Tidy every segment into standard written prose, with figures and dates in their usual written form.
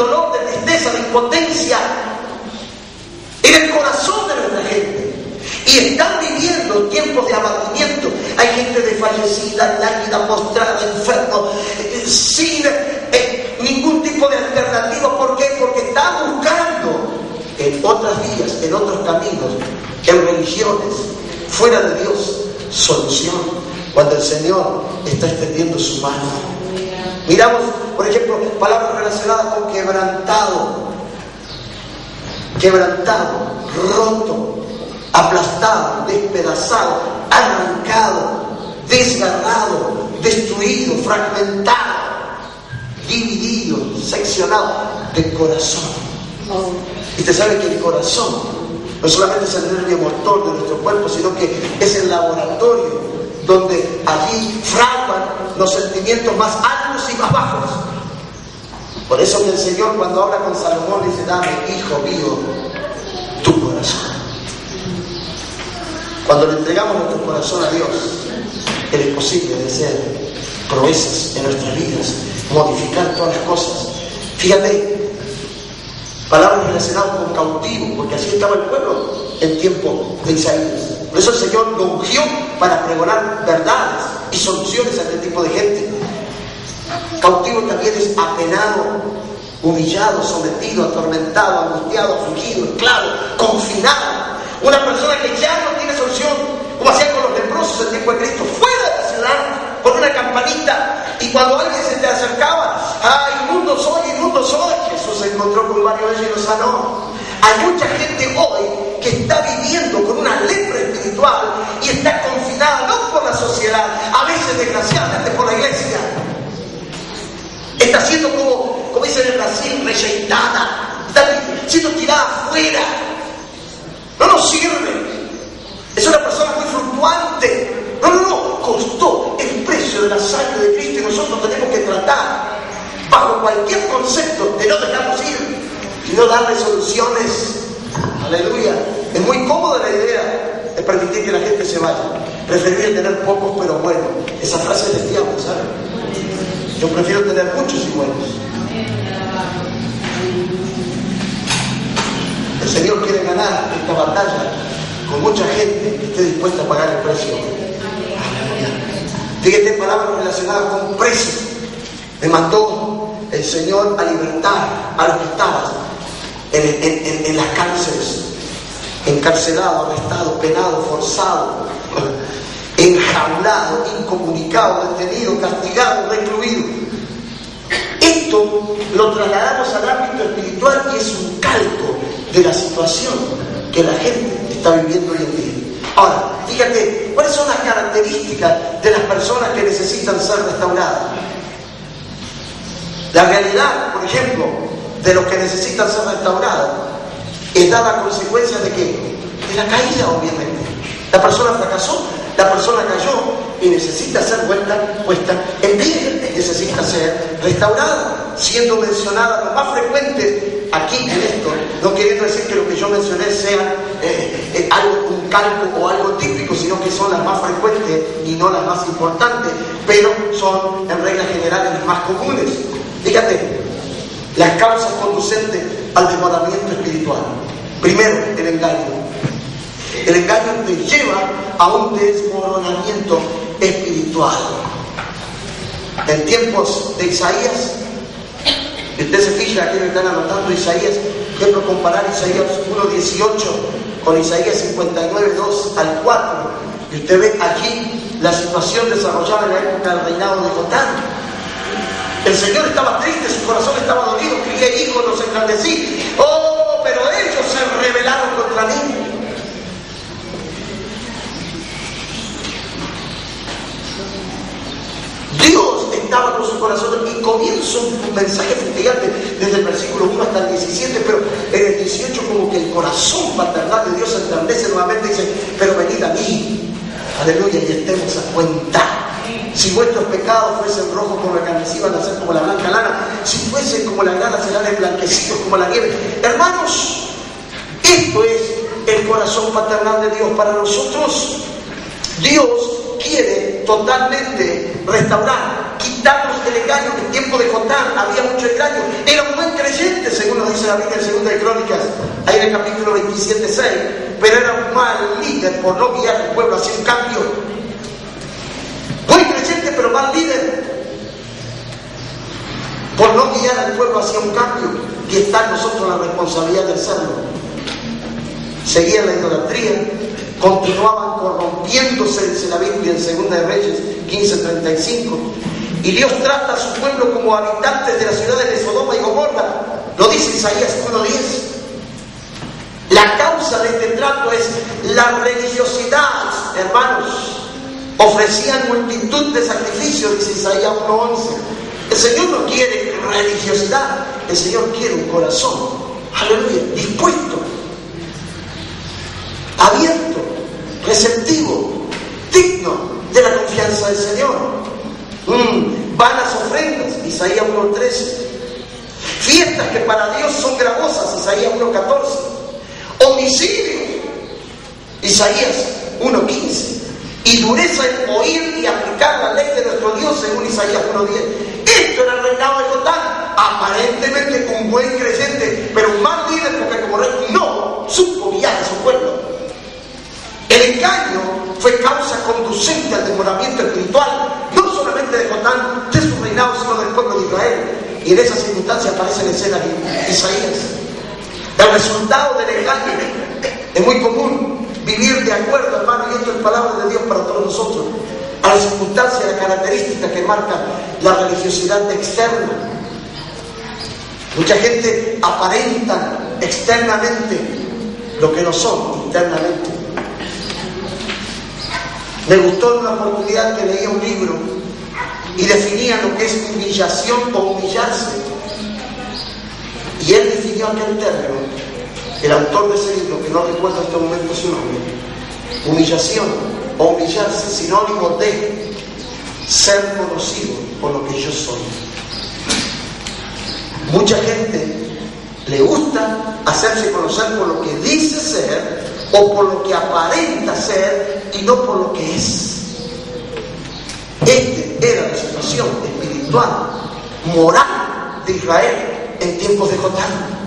dolor, de tristeza, de impotencia en el corazón de nuestra gente. Y están viviendo tiempos de abatimiento. Hay gente desfallecida, lánguida, postrada, enfermo, sin ningún tipo de alternativa. ¿Por qué? Porque está buscando en otras vías, en otros caminos, en religiones, fuera de Dios, solución, cuando el Señor está extendiendo su mano. Miramos, por ejemplo, palabras relacionadas con quebrantado, roto, aplastado, despedazado, arrancado, desgarrado, destruido, fragmentado, dividido, seccionado, de corazón. Y usted sabe que el corazón no solamente es el nervio motor de nuestro cuerpo, sino que es el laboratorio donde allí fraguan los sentimientos más altos y más bajos. Por eso que el Señor, cuando habla con Salomón, dice: dame, hijo mío, tu corazón. Cuando le entregamos nuestro corazón a Dios, es posible de hacer proezas en nuestras vidas, modificar todas las cosas. Fíjate, palabras relacionadas con cautivo, porque así estaba el pueblo en tiempo de Isaías. Por eso el Señor lo ungió para pregonar verdades y soluciones a este tipo de gente. Cautivo también es apenado, humillado, sometido, atormentado, angustiado, afligido, esclavo, confinado. Una persona que ya no tiene solución, como hacían con los leprosos en tiempo de Cristo, fuera de la ciudad, con una campanita, y cuando alguien se te acercaba: ¡ay, inmundo soy, inmundo soy! Jesús se encontró con varios de ellos y los sanó. Hay mucha gente hoy que está viviendo con una lepra espiritual y está confinada, no por la sociedad, a veces desgraciadamente por la iglesia. Está siendo, como dicen en Brasil, rejeitada, está siendo tirada afuera. No nos sirve. Es una persona muy fluctuante. No. Costó el precio de la sangre de Cristo y nosotros tenemos que tratar bajo cualquier concepto de no dejarnos ir, sino darle soluciones. Aleluya. Es muy cómoda la idea de permitir que la gente se vaya. Preferiría tener pocos pero buenos. Esa frase es del diablo, ¿sabes? Yo prefiero tener muchos y buenos. El Señor quiere ganar esta batalla con mucha gente que esté dispuesta a pagar el precio. Fíjate, palabras relacionadas con precio. Me mandó el Señor a libertar a los que estaban en las cárceles, encarcelado, arrestado, penado, forzado, enjaulado, incomunicado, detenido, castigado, recluido. Esto lo trasladamos al ámbito espiritual y es un calco de la situación que la gente está viviendo hoy en día. Ahora, fíjate, ¿cuáles son las características de las personas que necesitan ser restauradas? La realidad, por ejemplo, de los que necesitan ser restaurados es dar la consecuencia de ¿qué? De la caída, obviamente. La persona fracasó, la persona cayó y necesita ser puesta en pie, necesita ser restaurada, siendo mencionada lo más frecuente aquí en esto, no queriendo decir que lo que yo mencioné sea un calco o algo típico, sino que son las más frecuentes y no las más importantes, pero son en reglas generales las más comunes. Fíjate, las causas conducentes al desmoronamiento espiritual. Primero, el engaño. El engaño te lleva a un desmoronamiento espiritual. En tiempos de Isaías, y usted se fija, aquí me están anotando Isaías, ejemplo, comparar Isaías 1:18 con Isaías 59:2 al 4, y usted ve aquí la situación desarrollada en la época del reinado de Jotán. El Señor estaba triste, su corazón estaba dolido, crié hijos, los engrandecí. ¡Oh, pero ellos se rebelaron contra mí! Dios estaba con su corazón y comienza un mensaje fustigante desde el versículo 1 hasta el 17, pero en el 18 como que el corazón paternal de Dios se engrandece nuevamente y dice: pero venid a mí, aleluya, y estemos a cuenta. Si vuestros pecados fuesen rojos como la carmesí, van a ser como la blanca lana. Si fuesen como la grana, serán emblanquecidos como la nieve. Hermanos, esto es el corazón paternal de Dios para nosotros. Dios quiere totalmente restaurar, quitarnos el engaño. En el tiempo de Jotán había mucho engaño. Era un buen creyente, David en Segunda de Crónicas, ahí en el capítulo 27:6, pero era un mal líder por no guiar al pueblo hacia un cambio. Buen creyente, pero mal líder por no guiar al pueblo hacia un cambio, y está en nosotros la responsabilidad de hacerlo. Seguían la idolatría, continuaban corrompiéndose, dice la Biblia en Segunda de Reyes 15:35, y Dios trata a su pueblo como habitantes de las ciudades de Sodoma y Gomorra. Lo dice Isaías 1:10. La causa de este trato es la religiosidad, hermanos. Ofrecían multitud de sacrificios, dice Isaías 1:11. El Señor no quiere religiosidad, el Señor quiere un corazón, aleluya, dispuesto, abierto, receptivo, digno de la confianza del Señor. Vanas ofrendas, Isaías 1:13. Fiestas que para Dios son gravosas, Isaías 1:14. Homicidios, Isaías 1:15. Y dureza en oír y aplicar la ley de nuestro Dios, según Isaías 1:10. Esto era el reinado de Jotán, aparentemente un buen creyente, pero un mal líder, porque como rey no supo guiar a su pueblo. El engaño fue causa conducente al desmoronamiento espiritual, no solamente de Jotán, de su reinado, sino del pueblo de Israel. Y en esa circunstancia aparece en escena Isaías. El resultado del engaño es muy común. Vivir de acuerdo, hermano, y esto es palabra de Dios para todos nosotros, a las circunstancias, a las características que marcan la religiosidad externa. Mucha gente aparenta externamente lo que no son internamente. Me gustó en una oportunidad que leía un libro y definía lo que es humillación o humillarse. Y él definió aquel término. El autor de ese libro, que no recuerdo en este momento su nombre, humillación o humillarse, sinónimo de ser conocido por lo que yo soy. Mucha gente le gusta hacerse conocer por lo que dice ser o por lo que aparenta ser y no por lo que es. Esta era la situación espiritual, moral de Israel en tiempos de Jotán.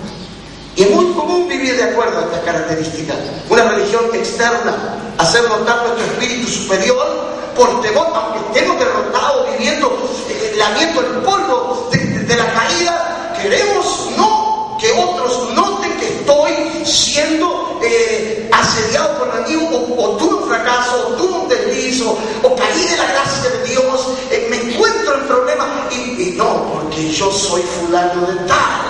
Y es muy común vivir de acuerdo a estas características. Una religión externa, hacer notar nuestro espíritu superior por temor, aunque estemos derrotados, viviendo, lamiendo el polvo de la caída, queremos no que otros noten que estoy siendo asediado por el enemigo, o tuve un fracaso, o tuve un desliz, o caí de la gracia de Dios, me encuentro en problemas, y no, porque yo soy fulano de tal.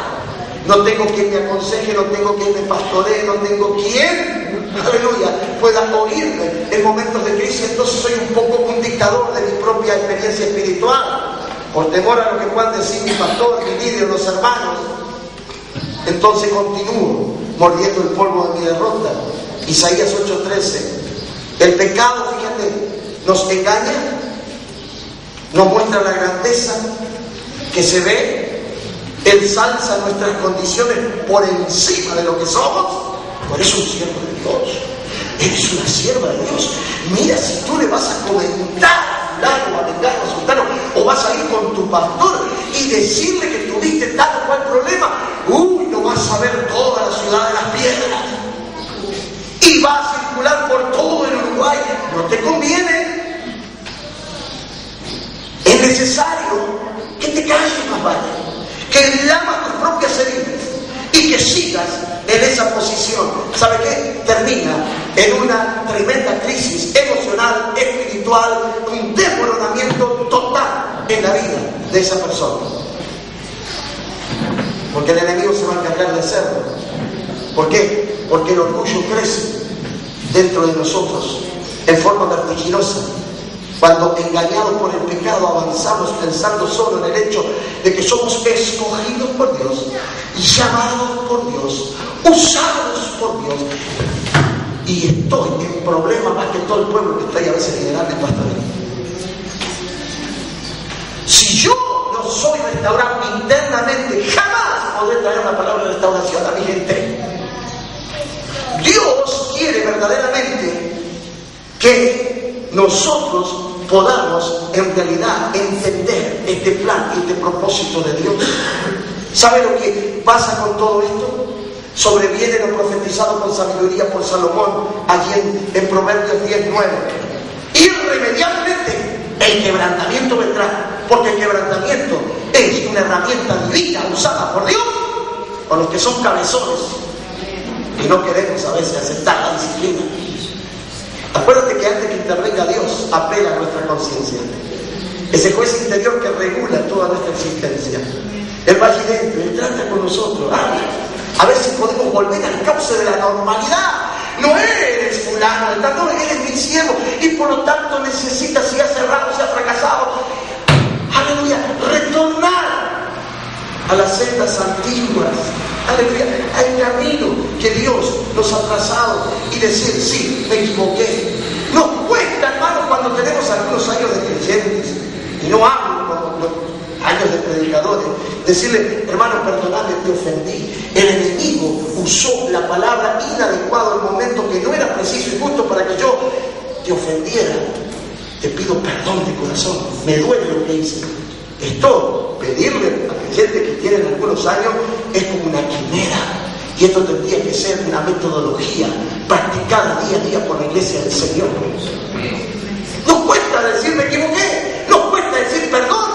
No tengo quien me aconseje, no tengo quien me pastoree, no tengo quien, aleluya, pueda oírme en momentos de crisis. Entonces soy un poco un dictador de mi propia experiencia espiritual, por temor a lo que puedan decir mi pastor, mi líder, los hermanos. Entonces continúo mordiendo el polvo de mi derrota. Isaías 8:13. El pecado, fíjate, nos engaña, nos muestra la grandeza que se ve. Él salsa nuestras condiciones por encima de lo que somos. Tú eres un siervo de Dios. Eres una sierva de Dios. Mira, si tú le vas a comentar a fulano, a vengano, a sultano, o vas a ir con tu pastor y decirle que tuviste tal o cual problema, no vas a ver toda la ciudad de las piedras. Y va a circular por todo el Uruguay. No te conviene. Es necesario que te calles, más vale, que lamas tus propias heridas y que sigas en esa posición. ¿Sabe qué? Termina en una tremenda crisis emocional, espiritual, un desmoronamiento total en la vida de esa persona. Porque el enemigo se va a encargar de hacerlo. ¿Por qué? Porque el orgullo crece dentro de nosotros en forma vertiginosa. Cuando engañados por el pecado avanzamos pensando solo en el hecho de que somos escogidos por Dios, llamados por Dios, usados por Dios. Y estoy en problemas más que todo el pueblo que estoy a veces liderando y pastoreando. Si yo no soy restaurado internamente, jamás podré traer una palabra de restauración a mi gente. Dios quiere verdaderamente que nosotros podamos en realidad entender este plan, este propósito de Dios. ¿Sabe lo que pasa con todo esto? Sobreviene lo profetizado con sabiduría por Salomón, allí en Proverbios 10:9. Irremediablemente el quebrantamiento vendrá, porque el quebrantamiento es una herramienta divina usada por Dios por los que son cabezones y no queremos a veces aceptar la disciplina. Acuérdate que antes que intervenga Dios, apela a nuestra conciencia. Ese juez interior que regula toda nuestra existencia. Él va allí dentro, Él trata con nosotros. A ver si podemos volver al cauce de la normalidad. No eres fulano, no eres mi siervo, y por lo tanto necesitas, si ha cerrado, si ha fracasado, aleluya, retornar a las sendas antiguas, aleluya, al camino que Dios nos ha trazado y decir, sí, me equivoqué. Nos cuesta, hermano, cuando tenemos algunos años de creyentes, y no hablo como los años de predicadores, decirle, hermano, perdóname, te ofendí. El enemigo usó la palabra inadecuada en un momento que no era preciso y justo para que yo te ofendiera. Te pido perdón de corazón, me duele lo que hice. Esto, pedirle a creyentes que tienen algunos años, es como una quimera. Y esto tendría que ser una metodología practicada día a día por la iglesia del Señor. Nos cuesta decir me equivoqué, nos cuesta decir perdón.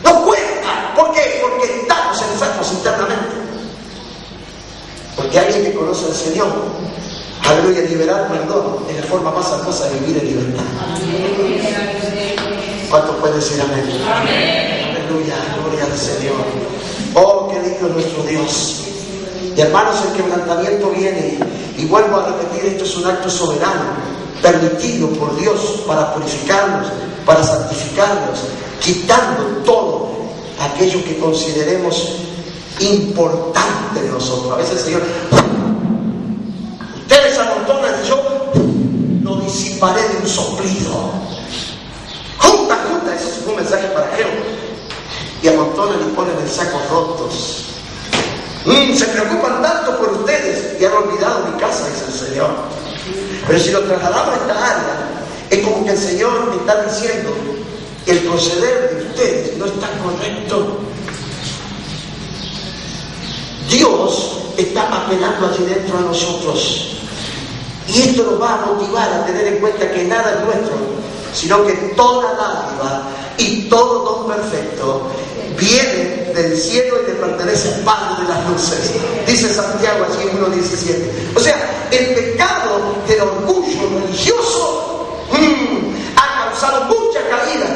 Nos cuesta. ¿Por qué? Porque estamos enfermos internamente. Porque alguien que conoce al Señor, aleluya, liberar perdón es la forma más hermosa de vivir en libertad. ¿Cuántos pueden decir amén? Amén. Aleluya, gloria al Señor. Oh, qué lindo es nuestro Dios. Y hermanos, el quebrantamiento viene, y vuelvo a repetir, esto es un acto soberano, permitido por Dios para purificarnos, para santificarnos, quitando todo aquello que consideremos importante en nosotros. A veces el Señor, ustedes amontonan y yo lo disiparé de un soplido. Junta, ese es un mensaje para Jehová. Y amontonan y ponen en sacos rotos. Se preocupan tanto por ustedes y han olvidado mi casa, dice el Señor. Pero si lo trasladamos a esta área, es como que el Señor me está diciendo que el proceder de ustedes no está correcto. Dios está apelando allí dentro a nosotros. Y esto nos va a motivar a tener en cuenta que nada es nuestro, sino que toda dádiva y todo don perfecto viene del cielo y le pertenece al Padre de las luces. Dice Santiago allí en 1:17. O sea, el pecado del orgullo religioso ha causado mucha caída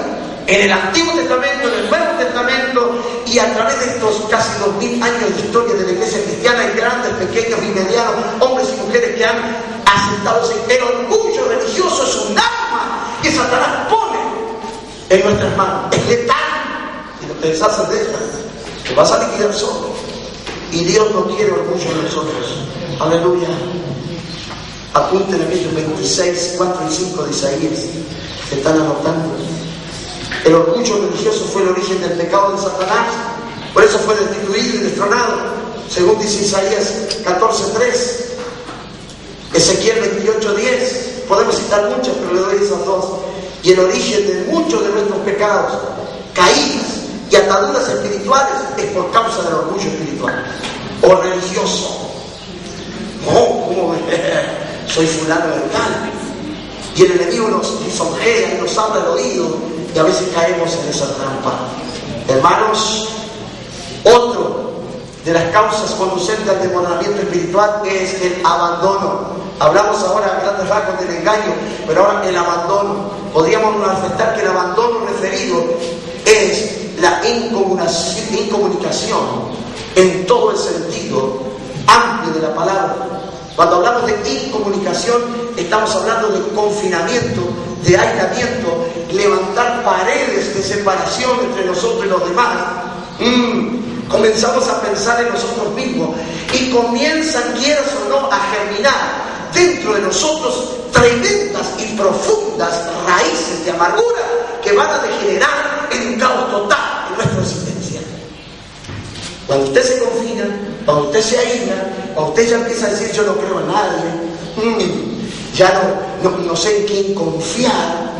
en el Antiguo Testamento, en el Nuevo Testamento, y a través de estos casi 2000 años de historia de la Iglesia cristiana, hay grandes, pequeños y medianos, hombres y mujeres que han aceptado el orgullo religioso. Es un arma que Satanás pone en nuestras manos. Es letal. Si no te deshaces de ella, te vas a liquidar solo. Y Dios no quiere orgullo en nosotros. Aleluya. Apunten aquellos 26, 4 y 5 de Isaías que están anotando. El orgullo religioso fue el origen del pecado de Satanás. Por eso fue destituido y destronado. Según dice Isaías 14:3. Ezequiel 28:10. Podemos citar muchas, pero le doy esas dos. Y el origen de muchos de nuestros pecados, caídas y ataduras espirituales, es por causa del orgullo espiritual o religioso. No, ¿cómo soy fulano de tal? Y el enemigo nos lisonjea y nos habla al oído, y a veces caemos en esa trampa. Hermanos, otro de las causas conducentes al desmoronamiento espiritual es el abandono. Hablamos ahora a grandes rasgos del engaño, pero ahora el abandono. Podríamos manifestar que el abandono referido es la incomunicación en todo el sentido amplio de la palabra. Cuando hablamos de incomunicación, estamos hablando de confinamiento, de aislamiento, levantar paredes de separación entre nosotros y los demás. Comenzamos a pensar en nosotros mismos y comienzan, quieras o no, a germinar dentro de nosotros tremendas y profundas raíces de amargura que van a degenerar en un caos total en nuestra existencia. Cuando usted se confina, cuando usted se aísla, cuando usted ya empieza a decir yo no creo en nadie, ya no sé en quién confiar,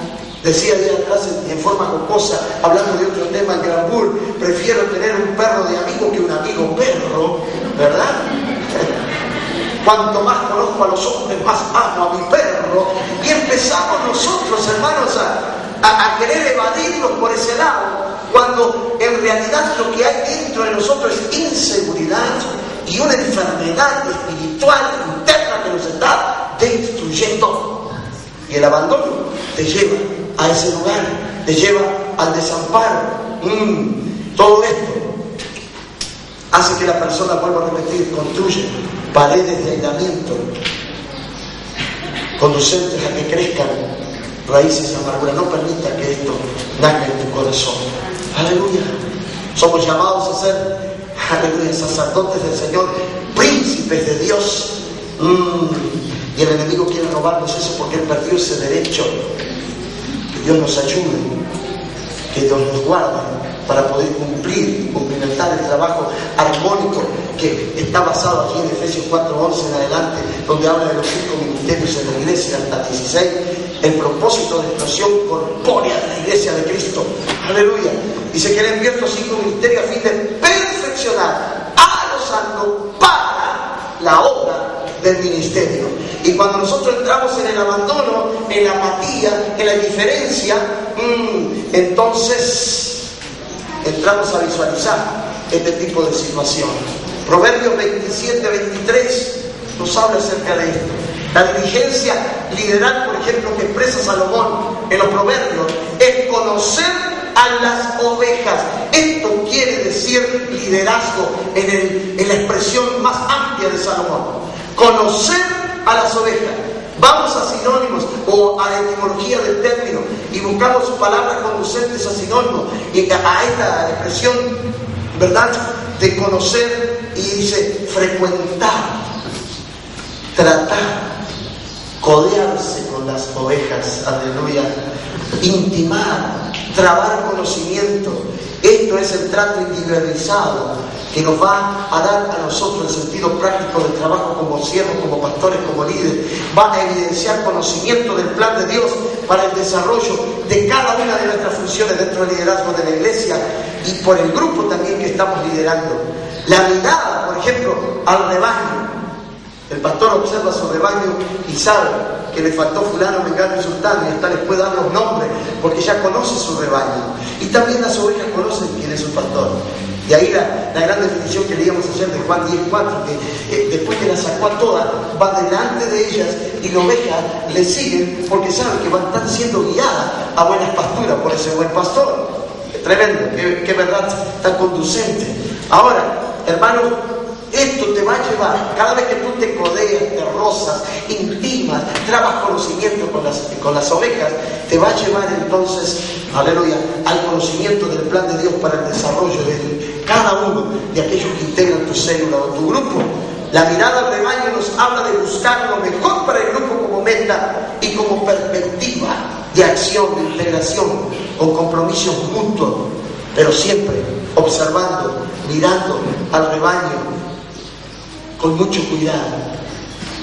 Decía días atrás en forma jocosa, hablando de otro tema en Granbull, prefiero tener un perro de amigo que un amigo perro, ¿verdad? Cuanto más conozco a los hombres, más amo a mi perro. Y empezamos nosotros, hermanos, a querer evadirnos por ese lado, cuando en realidad lo que hay dentro de nosotros es inseguridad y una enfermedad espiritual interna que nos está destruyendo. Y el abandono te lleva a ese lugar, te lleva al desamparo. Todo esto hace que la persona, vuelva a repetir, construye paredes de aislamiento conducentes a que crezcan raíces de amargura. No permita que esto nazca en tu corazón. Aleluya. Somos llamados a ser, aleluya, sacerdotes del Señor, príncipes de Dios. Y el enemigo quiere robarnos eso porque él perdió ese derecho. Que Dios nos ayude, que Dios nos guarde para poder cumplimentar el trabajo armónico que está basado aquí en Efesios 4:11 en adelante, donde habla de los 5 ministerios en la iglesia, hasta 16, el propósito de expresión corpórea de la iglesia de Cristo. Aleluya. Dice que él envió estos 5 ministerios a fin de perfeccionar a los santos para la obra del ministerio. Y cuando nosotros entramos en el abandono, en la apatía, en la indiferencia, entonces entramos a visualizar este tipo de situación. Proverbios 27:23 nos habla acerca de esto. La diligencia lideral, por ejemplo, que expresa Salomón en los Proverbios, es conocer a las ovejas. Esto quiere decir liderazgo en la expresión más amplia de Salomón. Conocer a las ovejas. Vamos a sinónimos o a la etimología del término y buscamos palabras conducentes a sinónimos y a esta expresión, ¿verdad?, de conocer, y dice frecuentar, tratar, codearse con las ovejas, aleluya, intimar, trabar conocimiento. Esto es el trato individualizado que nos va a dar a nosotros el sentido práctico del trabajo como siervos, como pastores, como líderes. Va a evidenciar conocimiento del plan de Dios para el desarrollo de cada una de nuestras funciones dentro del liderazgo de la iglesia y por el grupo también que estamos liderando. La mirada, por ejemplo, al rebaño. El pastor observa su rebaño y sabe que le faltó fulano, mengano y sultano, y hasta les puede dar los nombres porque ya conoce su rebaño. Y también las ovejas conocen quién es su pastor. Y ahí la gran definición que leíamos ayer de Juan 10:4, que después que las sacó a todas, va delante de ellas y las ovejas le siguen porque saben que van a estar siendo guiadas a buenas pasturas por ese buen pastor. Tremendo, qué verdad tan conducente. Ahora, hermanos, esto te va a llevar, cada vez que tú te codeas, te rozas, intimas, trabas conocimiento con las ovejas, te va a llevar entonces, aleluya, al conocimiento del plan de Dios para el desarrollo de cada uno de aquellos que integran tu célula o tu grupo. La mirada al rebaño nos habla de buscar lo mejor para el grupo como meta y como perspectiva de acción, de integración, con compromisos mutuos, pero siempre observando, mirando al rebaño con mucho cuidado.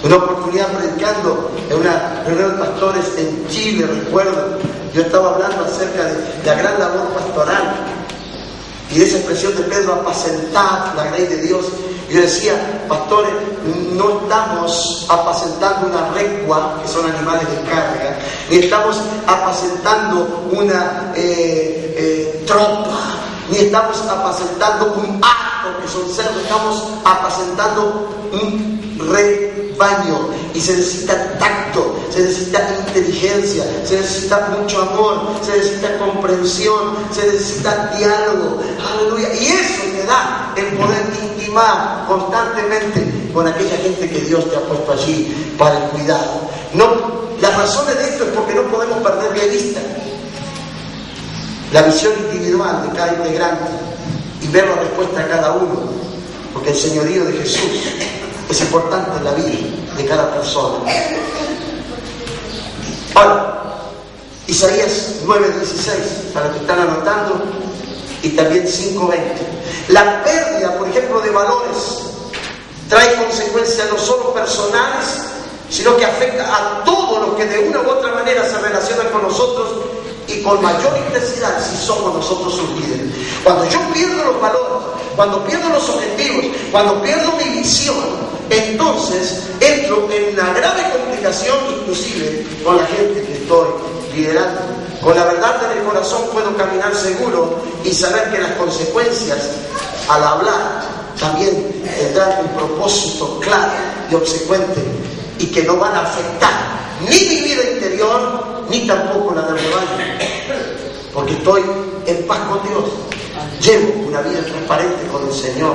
Una oportunidad predicando en una reunión de pastores en Chile, recuerdo, yo estaba hablando acerca de la gran labor pastoral y de esa expresión de Pedro, apacentar la grey de Dios. Yo decía, pastores, no estamos apacentando una recua, que son animales de carga, ni estamos apacentando una tropa, ni estamos apacentando un acto, que son cerdos, estamos apacentando un rebaño. Y se necesita tacto, se necesita inteligencia, se necesita mucho amor, se necesita comprensión, se necesita diálogo. Aleluya. Y eso te da el poder intimar constantemente con aquella gente que Dios te ha puesto allí para el cuidado. No, las razones de esto es porque no podemos perder de vista la visión individual de cada integrante y ver la respuesta a cada uno, porque el señorío de Jesús es importante en la vida de cada persona. Ahora, Isaías 9:16, para los que están anotando, y también 5:20. La pérdida, por ejemplo, de valores trae consecuencias no solo personales, sino que afecta a todos los que de una u otra manera se relacionan con nosotros y con mayor intensidad si somos nosotros sus líderes. Cuando yo pierdo los valores, cuando pierdo los objetivos, cuando pierdo mi visión, entonces entro en una grave complicación inclusive con la gente que estoy liderando. Con la verdad en el corazón puedo caminar seguro y saber que las consecuencias al hablar también tendrán un propósito claro y obsecuente y que no van a afectar ni mi vida interior ni tampoco la del rebaño, porque estoy en paz con Dios, llevo una vida transparente con el Señor.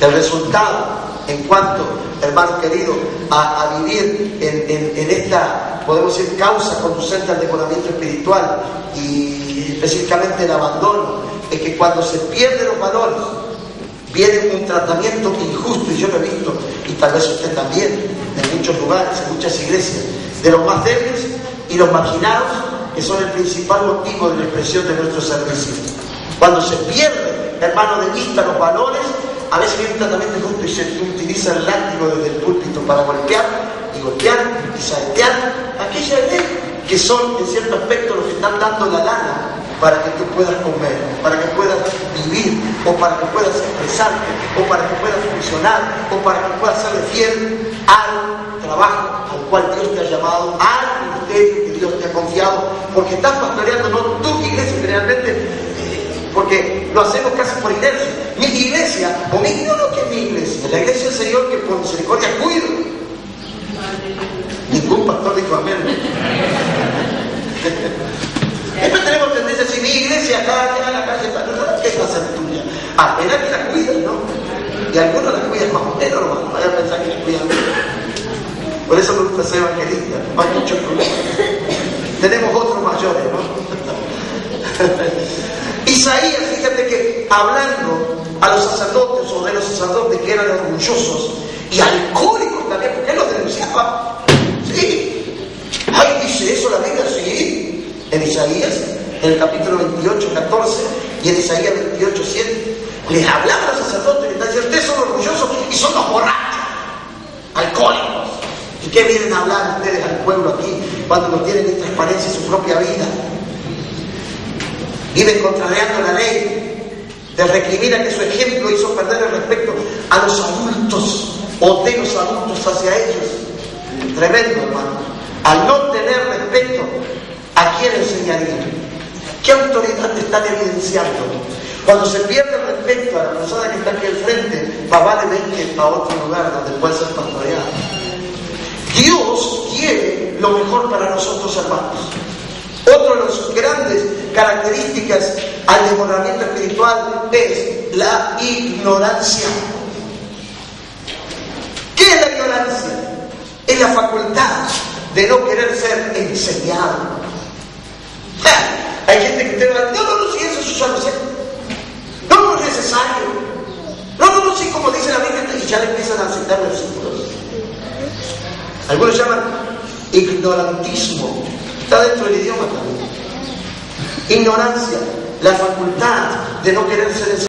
El resultado en cuanto, hermano querido, a vivir en esta, podemos decir, causa conducente al devoramiento espiritual y específicamente el abandono, es que cuando se pierden los valores viene un tratamiento injusto, y yo lo he visto, y tal vez usted también, en muchos lugares, en muchas iglesias, de los más débiles y los marginados, que son el principal motivo de la expresión de nuestro servicio. Cuando se pierde, hermano, de vista los valores, a veces viene un tratamiento injusto y se utiliza el látigo desde el púlpito para golpear y saetear a aquella ley que son, en cierto aspecto, los que están dando la lana para que tú puedas comer, para que puedas vivir, o para que puedas expresarte, o para que puedas funcionar, o para que puedas ser fiel al trabajo al cual Dios te ha llamado, al ministerio que Dios te ha confiado, porque estás pastoreando no tu iglesia generalmente, porque lo hacemos casi por inercia. Mi iglesia, o mi, no, que es mi iglesia, la iglesia del Señor que por misericordia cuido. Ningún pastor dijo amén. Siempre tenemos tendencia a decir, mi iglesia acá, en la calle, ¿qué va a ser tuya? Apenas que la cuidan, ¿no? Y algunos la cuidan más o menos, no vayan a pensar que la cuidan bien. Por eso me gusta ser evangelista, no hay mucho problema. Tenemos otros mayores, ¿no? Isaías, fíjate que hablando a los sacerdotes o de los sacerdotes que eran orgullosos y alcohólicos también, porque él los denunciaba. Sí. Ay, dice eso la Biblia, sí. En Isaías, en el capítulo 28, 14, y en Isaías 28, 7, les hablaba a los sacerdotes y les decía, ustedes son orgullosos y son los borrachos, alcohólicos. ¿Y qué vienen a hablar ustedes al pueblo aquí cuando no tienen transparencia en su propia vida? Viven contrariando la ley, les recrimina que su ejemplo hizo perder el respeto a los adultos o de los adultos hacia ellos. Tremendo, hermano. Al no tener respeto, ¿a quién enseñaría? ¿Qué autoridad te están evidenciando? Cuando se pierde el respeto a la persona que está aquí al frente, va de vente a otro lugar donde puede ser pastoreado. Dios quiere lo mejor para nosotros, hermanos. Otra de las grandes características al desbordamiento espiritual es la ignorancia. ¿Qué es la ignorancia? Es la facultad de no querer ser enseñado. Hay gente que te va a decir, no, si eso es solo no es necesario. No, sí, como dice la Biblia, y ya le empiezan a citar versículos. Algunos llaman ignorantismo. Está dentro del idioma también. Ignorancia, la facultad de no querer ser enseñado.